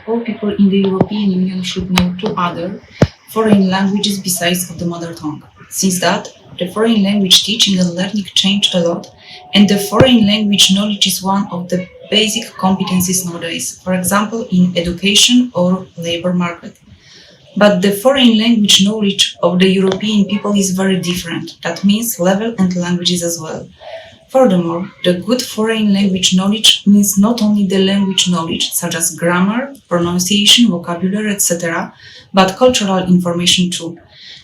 all people in the European Union should know two other foreign languages besides of the mother tongue. Since that, the foreign language teaching and learning changed a lot, and the foreign language knowledge is one of the basic competencies nowadays, for example, in education or labor market. But the foreign language knowledge of the European people is very different. That means level and languages as well. Furthermore, the good foreign language knowledge means not only the language knowledge, such as grammar, pronunciation, vocabulary, etc., but cultural information too.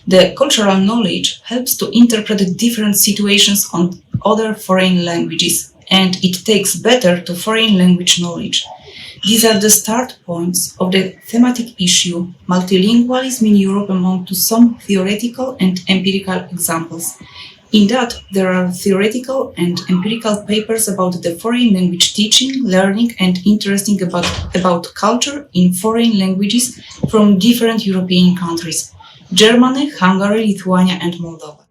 The cultural knowledge helps to interpret different situations on other foreign languages, and it takes better to foreign language knowledge. These are the start points of the thematic issue, multilingualism in Europe among to some theoretical and empirical examples. In that, there are theoretical and empirical papers about the foreign language teaching, learning, and interesting about culture in foreign languages from different European countries: Germany, Hungary, Lithuania, and Moldova.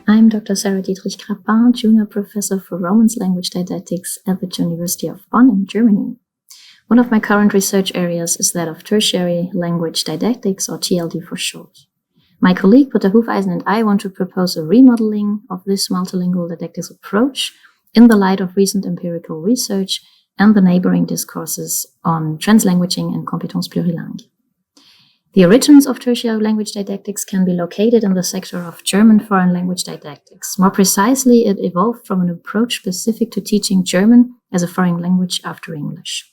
I'm Dr. Sarah Dietrich-Grappin, Junior Professor for Romance Language Didactics at the University of Bonn in Germany. One of my current research areas is that of tertiary language didactics, or TLD for short. My colleague Britta Hufeisen and I want to propose a remodeling of this multilingual didactics approach in the light of recent empirical research and the neighboring discourses on translanguaging and compétences plurilingues. The origins of tertiary language didactics can be located in the sector of German foreign language didactics. More precisely, it evolved from an approach specific to teaching German as a foreign language after English,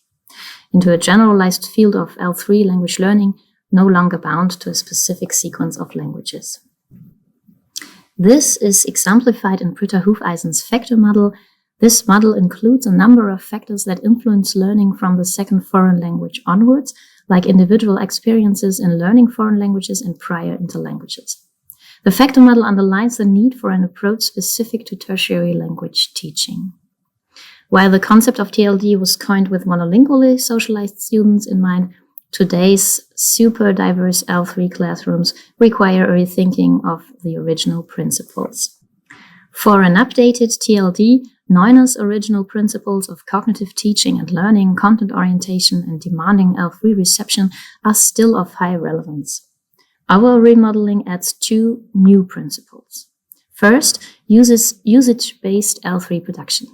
into a generalized field of L3 language learning, no longer bound to a specific sequence of languages. This is exemplified in Britta Hufeisen's factor model. This model includes a number of factors that influence learning from the second foreign language onwards, like individual experiences in learning foreign languages and prior interlanguages. The factor model underlines the need for an approach specific to tertiary language teaching. While the concept of TLD was coined with monolingually socialized students in mind, today's super diverse L3 classrooms require a rethinking of the original principles. For an updated TLD, Neuner's original principles of cognitive teaching and learning, content orientation, and demanding L3 reception are still of high relevance. Our remodeling adds two new principles. First, usage-based L3 production.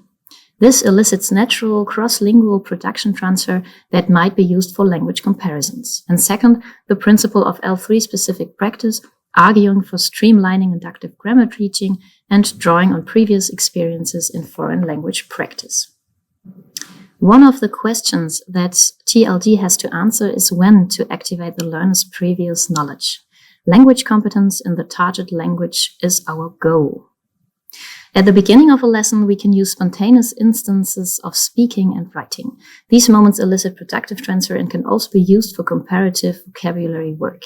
This elicits natural cross-lingual production transfer that might be used for language comparisons. And second, the principle of L3-specific practice, arguing for streamlining inductive grammar teaching and drawing on previous experiences in foreign language practice. One of the questions that TLD has to answer is when to activate the learner's previous knowledge. Language competence in the target language is our goal. At the beginning of a lesson, we can use spontaneous instances of speaking and writing. These moments elicit productive transfer and can also be used for comparative vocabulary work.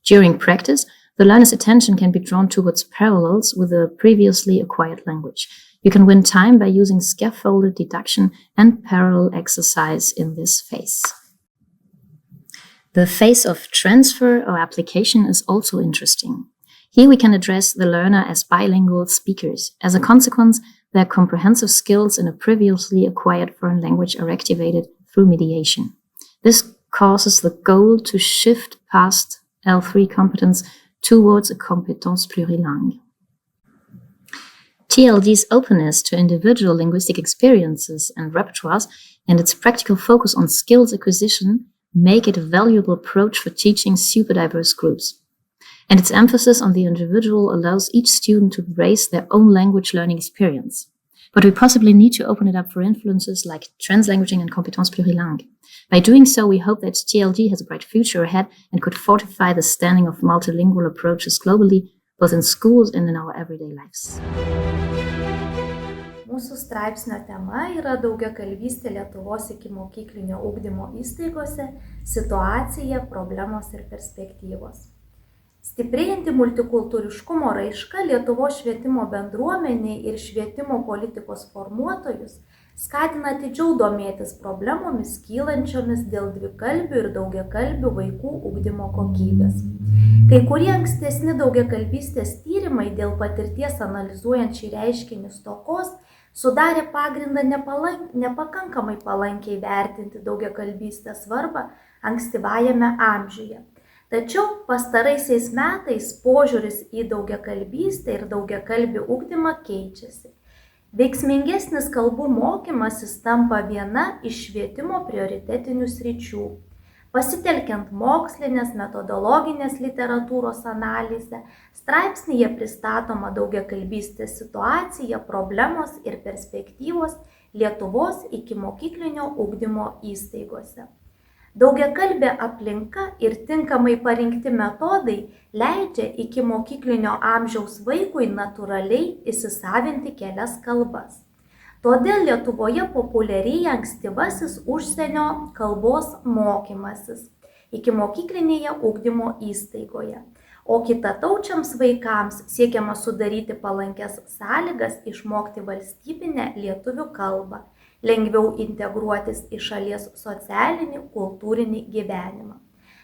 During practice, the learner's attention can be drawn towards parallels with a previously acquired language. You can win time by using scaffolded deduction and parallel exercise in this phase. The phase of transfer or application is also interesting. Here we can address the learner as bilingual speakers. As a consequence, their comprehensive skills in a previously acquired foreign language are activated through mediation. This causes the goal to shift past L3 competence towards a competence plurilingue. TLD's openness to individual linguistic experiences and repertoires and its practical focus on skills acquisition make it a valuable approach for teaching super diverse groups. And its emphasis on the individual allows each student to embrace their own language learning experience. But we possibly need to open it up for influences like translanguaging and compétences plurilingues. By doing so, we hope that TLD has a bright future ahead and could fortify the standing of multilingual approaches globally, both in schools and in our everyday lives. Mūsų straipsnio tema yra daugiakalbystė Lietuvos ikimokyklinio ugdymo įstaigose, situacija, problemos ir perspektyvos. Stiprėjanti multikultūriškumo raiška Lietuvos švietimo bendruomeniai ir švietimo politikos formuotojus skatina atidžiau domėtis problemomis kylančiomis dėl dvikalbių ir daugiakalbių vaikų ugdymo kokybės. Kai kurie ankstesni daugiakalbystės tyrimai dėl patirties analizuojant šį reiškinį stokos sudarė pagrindą nepakankamai palankiai vertinti daugiakalbystės svarbą ankstyvajame amžiuje. Tačiau pastaraisiais metais požiūris į daugiakalbystę ir daugiakalbį ugdymą keičiasi. Veiksmingesnis kalbų mokymasis tampa viena iš švietimo prioritetinių sričių. Pasitelkiant mokslinės metodologinės literatūros analizę, straipsnyje pristatoma daugiakalbystės situacija, problemos ir perspektyvos Lietuvos ikimokyklinio ugdymo įstaigose. Daugiakalbė aplinka ir tinkamai parinkti metodai leidžia ikimokyklinio amžiaus vaikui natūraliai įsisavinti kelias kalbas. Todėl Lietuvoje populiarėja ankstyvasis užsienio kalbos mokymasis ikimokyklinėje ugdymo įstaigoje, o kitataučiams vaikams siekiama sudaryti palankias sąlygas išmokti valstybinę lietuvių kalbą, lengviau integruotis į šalies socialinį, kultūrinį gyvenimą.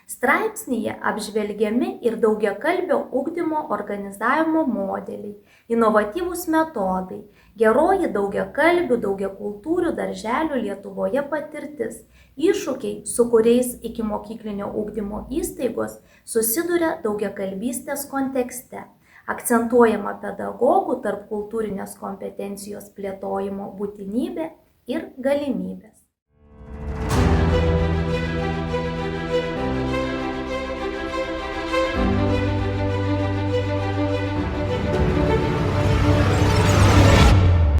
Straipsnyje apžvelgiami ir daugiakalbio ugdymo organizavimo modeliai, inovatyvūs metodai, geroji daugiakalbių, daugiakultūrių darželių Lietuvoje patirtis, iššūkiai, su kuriais ikimokyklinio ugdymo įstaigos susiduria daugiakalbystės kontekste, akcentuojama pedagogų tarpkultūrinės kompetencijos plėtojimo būtinybė ir galimybės.